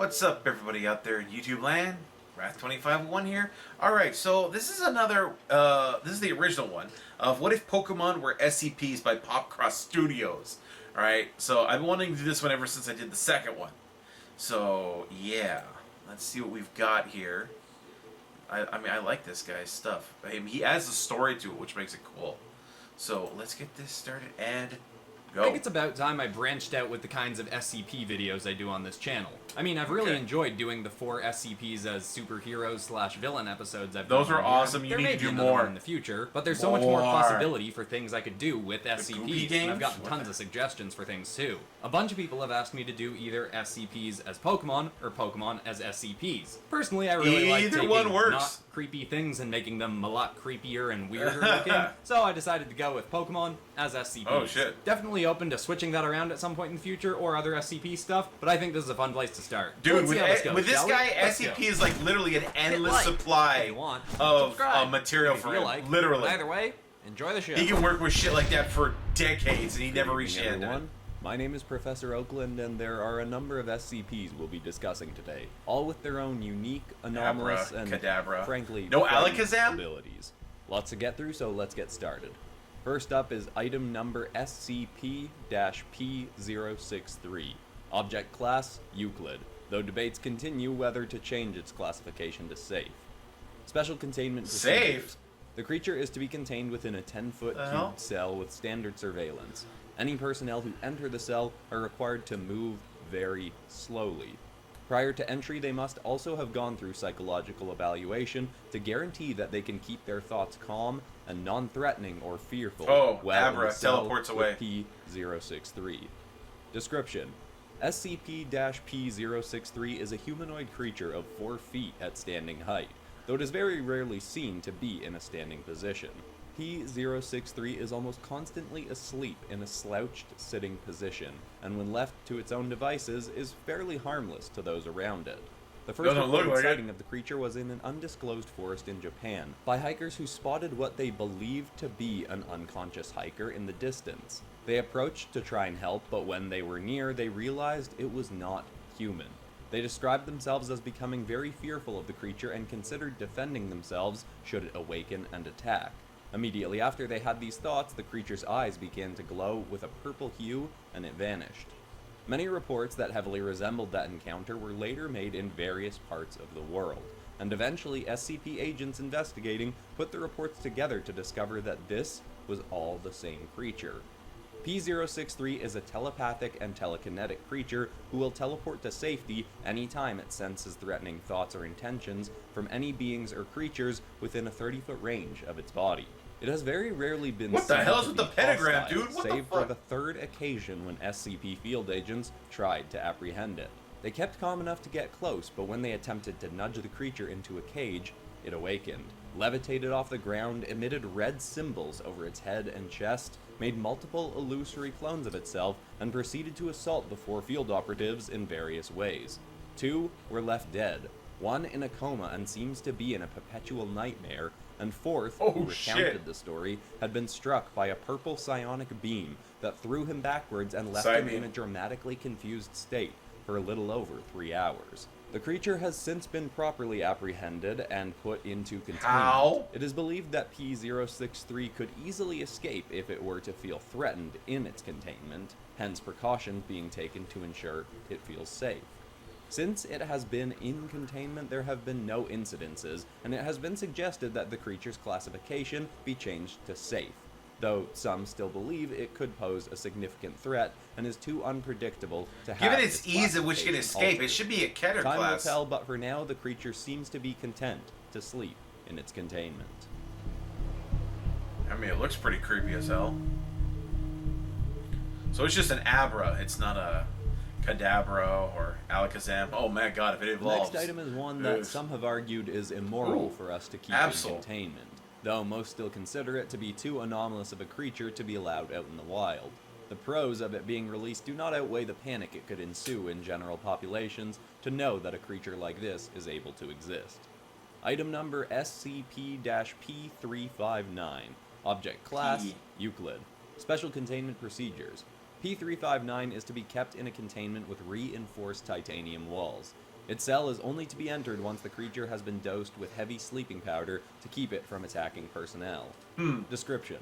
What's up, everybody out there in YouTube land? Wrath2501 here. Alright, so this is another, this is the original one of What If Pokemon Were SCPs by Popcross Studios. Alright, so I've been wanting to do this one ever since I did the second one. So, yeah. Let's see what we've got here. I mean, I like this guy's stuff. I mean, he adds a story to it, which makes it cool. So, let's get this started and go. I think it's about time I branched out with the kinds of SCP videos I do on this channel. I mean, I've really enjoyed doing the 4 SCPs as superheroes/villain episodes I've done. Those are awesome. You need to do more in the future, but there's so much more possibility for things I could do with SCPs, and I've gotten tons of suggestions for things too. A bunch of people have asked me to do either SCPs as Pokemon or Pokemon as SCPs. Personally, I really like taking not creepy things and making them a lot creepier and weirder looking, so I decided to go with Pokemon as SCPs. Oh shit. Definitely open to switching that around at some point in the future or other SCP stuff, but I think this is a fun place to start. Dude, with this guy, SCP is like literally an endless supply of material for him. Literally. Either way, enjoy the show. He can work with shit like that for decades and he never reached the end of it. My name is Professor Oakland, and there are a number of SCPs we'll be discussing today, all with their own unique, anomalous, and frankly, no Alakazam abilities. Lots to get through, so let's get started. First up is item number SCP-P063. Object class, Euclid, though debates continue whether to change its classification to safe. Special containment procedures. Safe? The creature is to be contained within a 10-foot cubed cell with standard surveillance. Any personnel who enter the cell are required to move very slowly. Prior to entry, they must also have gone through psychological evaluation to guarantee that they can keep their thoughts calm and non-threatening or fearful while in the cell teleports away. with P063. Description: SCP-P063 is a humanoid creature of 4 feet at standing height, though it is very rarely seen to be in a standing position. P063 is almost constantly asleep in a slouched sitting position, and when left to its own devices is fairly harmless to those around it. The first reported sighting of the creature was in an undisclosed forest in Japan, by hikers who spotted what they believed to be an unconscious hiker in the distance. They approached to try and help, but when they were near, they realized it was not human. They described themselves as becoming very fearful of the creature and considered defending themselves should it awaken and attack. Immediately after they had these thoughts, the creature's eyes began to glow with a purple hue, and it vanished. Many reports that heavily resembled that encounter were later made in various parts of the world, and eventually SCP agents investigating put the reports together to discover that this was all the same creature. P063 is a telepathic and telekinetic creature who will teleport to safety anytime it senses threatening thoughts or intentions from any beings or creatures within a 30-foot range of its body. It has very rarely been What the hell's with the pentagram, hostile, dude? What save the fuck? for the 3rd occasion when SCP field agents tried to apprehend it. They kept calm enough to get close, but when they attempted to nudge the creature into a cage, it awakened, levitated off the ground, emitted red symbols over its head and chest, made multiple illusory clones of itself, and proceeded to assault the 4 field operatives in various ways. 2 were left dead, 1 in a coma and seems to be in a perpetual nightmare, and 4th, who recounted the story, had been struck by a purple psionic beam that threw him backwards and left him in a dramatically confused state for a little over 3 hours. The creature has since been properly apprehended and put into containment. How? It is believed that P063 could easily escape if it were to feel threatened in its containment, hence precautions being taken to ensure it feels safe. Since it has been in containment, there have been no incidences, and it has been suggested that the creature's classification be changed to safe, though some still believe it could pose a significant threat and is too unpredictable to have. Given its ease at which it can escape, it should be a Keter class. Time will tell, but for now, the creature seems to be content to sleep in its containment. I mean, it looks pretty creepy as hell. So it's just an Abra. It's not a Kadabra or Alakazam. Oh my god, if it evolves. The next item is one that some have argued is immoral for us to keep in containment, though most still consider it to be too anomalous of a creature to be allowed out in the wild. The pros of it being released do not outweigh the panic it could ensue in general populations to know that a creature like this is able to exist. Item number SCP-P359. Object class, Euclid. Special containment procedures. P359 is to be kept in a containment with reinforced titanium walls. Its cell is only to be entered once the creature has been dosed with heavy sleeping powder to keep it from attacking personnel. Description: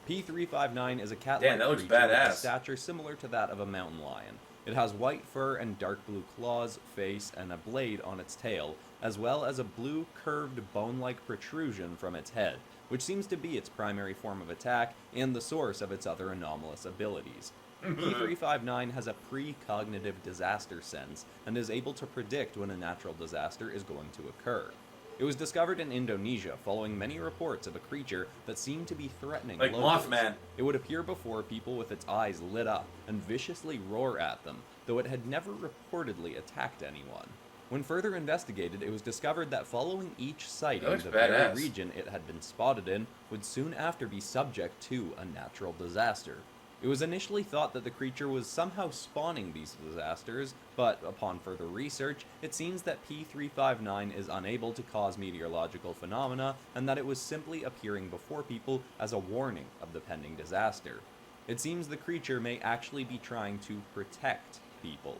P359 is a cat-like Damn, that looks creature with a badass. stature similar to that of a mountain lion. It has white fur and dark blue claws, face, and a blade on its tail, as well as a blue curved bone-like protrusion from its head, which seems to be its primary form of attack and the source of its other anomalous abilities. P359 has a precognitive disaster sense and is able to predict when a natural disaster is going to occur. It was discovered in Indonesia following many reports of a creature that seemed to be threatening Like locals. Mothman. It would appear before people with its eyes lit up and viciously roar at them, though it had never reportedly attacked anyone. When further investigated, it was discovered that following each sighting, looks the very badass. region it had been spotted in would soon after be subject to a natural disaster. It was initially thought that the creature was somehow spawning these disasters, but upon further research, it seems that P359 is unable to cause meteorological phenomena and that it was simply appearing before people as a warning of the pending disaster. It seems the creature may actually be trying to protect people.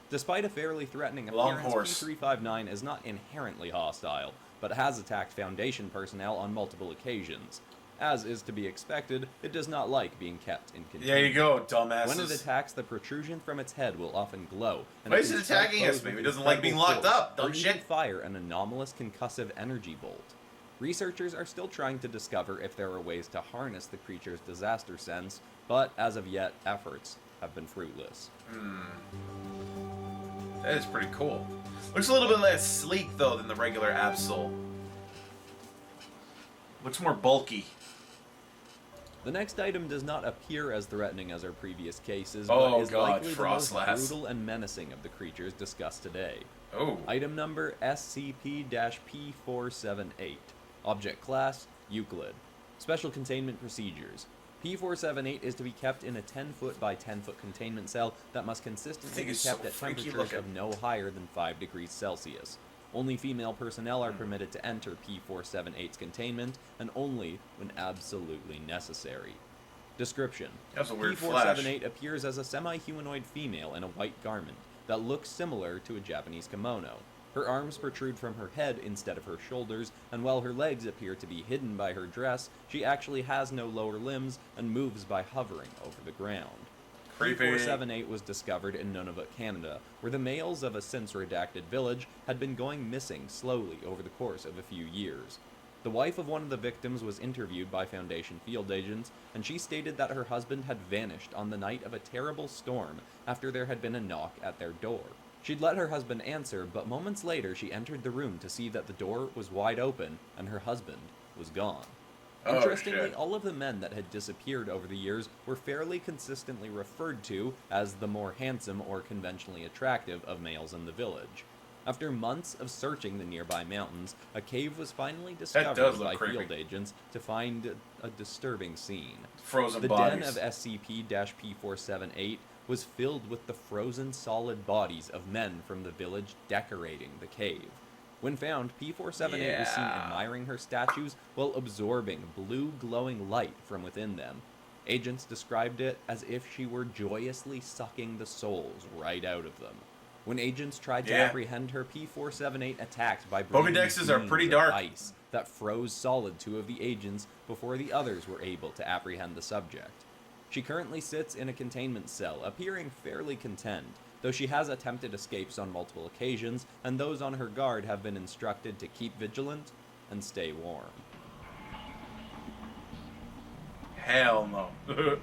Despite a fairly threatening Long appearance, horse. P359 is not inherently hostile, but has attacked Foundation personnel on multiple occasions. As is to be expected, it does not like being kept in containment. There you go, dumbasses. When it attacks, the protrusion from its head will often glow. And Why it is can it strike attacking us? foes Maybe with it doesn't like being incredible locked force, up. Dumb or even shit. fire an anomalous concussive energy bolt. Researchers are still trying to discover if there are ways to harness the creature's disaster sense, but as of yet, efforts have been fruitless. That is pretty cool. Looks a little bit less sleek, though, than the regular Absol. Looks more bulky. The next item does not appear as threatening as our previous cases, Oh, but is God, likely the most Frostlass. brutal and menacing of the creatures discussed today. Oh. Item number SCP-P478. Object Class Euclid. Special Containment Procedures. P478 is to be kept in a 10-foot by 10-foot containment cell that must consistently Thing be is so kept at freaky temperatures looking. of no higher than 5 degrees Celsius. Only female personnel are permitted to enter P478's containment, and only when absolutely necessary. Description: That's a weird P478 appears as a semi-humanoid female in a white garment that looks similar to a Japanese kimono. Her arms protrude from her head instead of her shoulders, and while her legs appear to be hidden by her dress, she actually has no lower limbs and moves by hovering over the ground. Creepy. P478 was discovered in Nunavut, Canada, where the males of a since-redacted village had been going missing slowly over the course of a few years. The wife of one of the victims was interviewed by Foundation field agents, and she stated that her husband had vanished on the night of a terrible storm after there had been a knock at their door. She'd let her husband answer, but moments later she entered the room to see that the door was wide open and her husband was gone. Oh, Interestingly, shit. all of the men that had disappeared over the years were fairly consistently referred to as the more handsome or conventionally attractive of males in the village. After months of searching the nearby mountains, a cave was finally does discovered look by creepy. field agents to find a disturbing scene. Frozen The bodies. den of SCP-P478 was filled with the frozen solid bodies of men from the village decorating the cave. When found, P478 was seen Yeah. admiring her statues while absorbing blue glowing light from within them. Agents described it as if she were joyously sucking the souls right out of them. When agents tried to Yeah. apprehend her, P478 attacked by breathing Pokedexes are beams pretty of dark. ice that froze solid two of the agents before the others were able to apprehend the subject. She currently sits in a containment cell, appearing fairly content, though she has attempted escapes on multiple occasions, and those on her guard have been instructed to keep vigilant and stay warm. Hell no.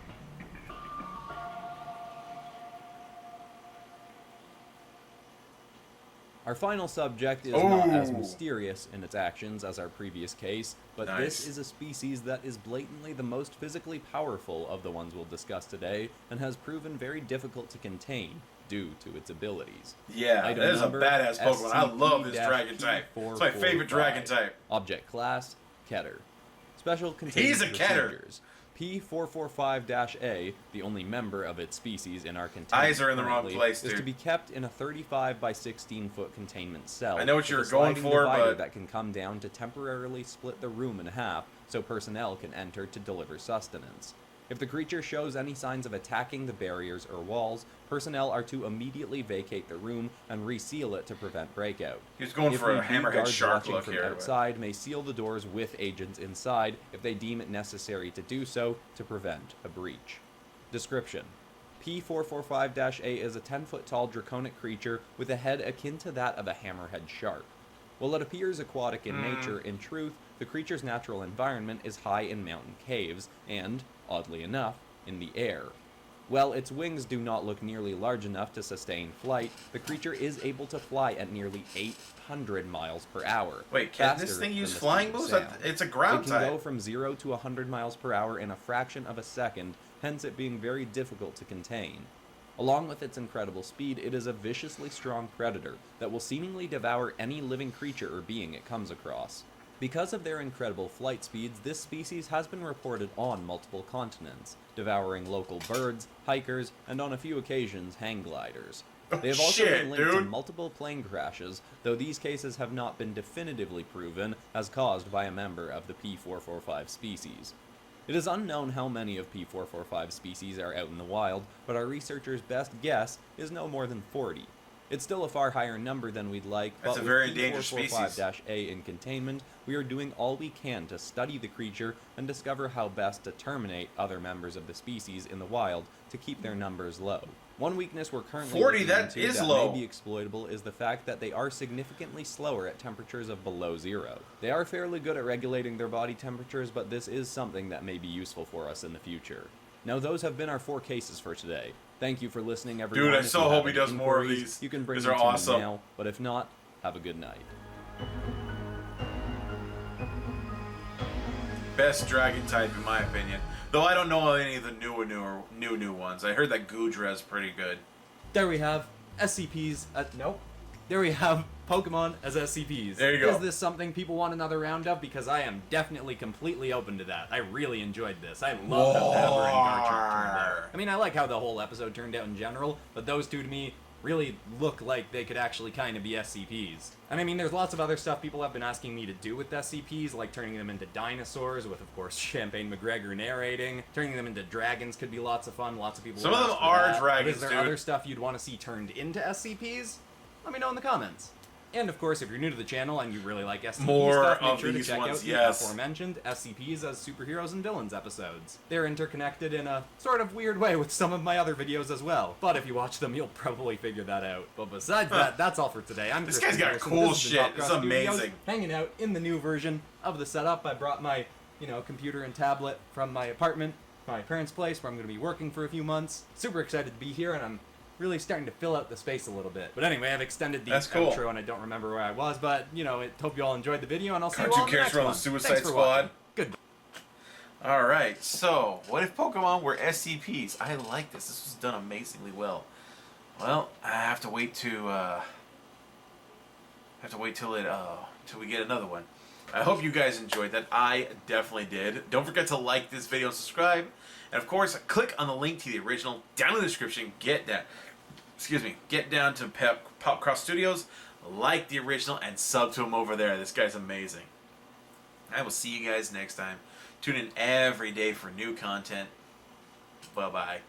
Our final subject is not as Oh. mysterious in its actions as our previous case, but Nice. this is a species that is blatantly the most physically powerful of the ones we'll discuss today, and has proven very difficult to contain due to its abilities. Yeah, Item that is a number, badass Pokemon. I love this dragon type. SCP-445. It's my favorite dragon type. Object Class, Keter. Special Containment He's a Keter. Procedures. P445-A, the only member of its species in our containment Eyes are in the wrong currently, place, is dude. to be kept in a 35 by 16 foot containment cell. I know what with you were a going sliding for, divider but- that can come down to temporarily split the room in half so personnel can enter to deliver sustenance. If the creature shows any signs of attacking the barriers or walls, personnel are to immediately vacate the room and reseal it to prevent breakout. He's going for a If need be, hammerhead guards shark watching look from here. outside may seal the doors with agents inside if they deem it necessary to do so to prevent a breach. Description: P445-A is a 10-foot tall draconic creature with a head akin to that of a hammerhead shark. While it appears aquatic in nature, in truth, the creature's natural environment is high in mountain caves and, oddly enough, in the air. While its wings do not look nearly large enough to sustain flight, the creature is able to fly at nearly 800 miles per hour. Wait, can this faster thing than use the flying speed of moves? sound. It's a ground It can type. go from 0 to 100 miles per hour in a fraction of a second, hence it being very difficult to contain. Along with its incredible speed, it is a viciously strong predator that will seemingly devour any living creature or being it comes across. Because of their incredible flight speeds, this species has been reported on multiple continents, devouring local birds, hikers, and on a few occasions, hang gliders. They have also been linked to multiple plane crashes, though these cases have not been definitively proven as caused by a member of the P445 species. It is unknown how many of P445 species are out in the wild, but our researchers' best guess is no more than 40. It's still a far higher number than we'd like, That's but a very with endangered species. P445-A in containment, we are doing all we can to study the creature and discover how best to terminate other members of the species in the wild to keep their numbers low. One weakness we're currently 40, looking that into is that low. may be exploitable is the fact that they are significantly slower at temperatures of below 0. They are fairly good at regulating their body temperatures, but this is something that may be useful for us in the future. Now, those have been our 4 cases for today. Thank you for listening, everyone. Dude, I If so you hope have he any does more of inquiries, these. You can bring These them are to me awesome. now, but if not, have a good night. Best dragon type in my opinion. Though I don't know any of the new ones. I heard that Goodra is pretty good. There we have SCPs. Nope. There we have Pokemon as SCPs. There you go. Is this something people want another round of? Because I am definitely completely open to that. I really enjoyed this. I love how Pepper and Garchomp turned out. I mean, I like how the whole episode turned out in general, but those two to me really look like they could actually kind of be SCPs. And I mean, there's lots of other stuff people have been asking me to do with SCPs, like turning them into dinosaurs, with, of course, Champagne McGregor narrating. Turning them into dragons could be lots of fun. Lots of people Some would of them ask for are that. dragons, But is there dude. other stuff you'd want to see turned into SCPs? Let me know in the comments. And of course, if you're new to the channel and you really like SCP More stuff, make of sure to these check ones, out yes. the aforementioned SCPs as superheroes and villains episodes. They're interconnected in a sort of weird way with some of my other videos as well. But if you watch them, you'll probably figure that out. But besides that, that's all for today. I'm This Chris guy's got Peterson. cool This has been shit. Top It's Cross Studios, amazing. hanging out in the new version of the setup. I brought my, computer and tablet from my apartment, my parents' place, where I'm going to be working for a few months. Super excited to be here, and I'm really starting to fill out the space a little bit. But anyway, I've extended the That's cool. outro, and I don't remember where I was, but, I hope you all enjoyed the video, and I'll see you all Cartoon in the next character on one. the Suicide Thanks for Squad. watching. Goodbye. Alright, so, what if Pokemon were SCPs? I like this. This was done amazingly well. Well, I have to wait till we get another one. I hope you guys enjoyed that. I definitely did. Don't forget to like this video and subscribe. And of course, click on the link to the original down in the description. Get down to Pop Cross Studios, like the original, and sub to him over there. This guy's amazing. I will see you guys next time. Tune in every day for new content. Bye-bye.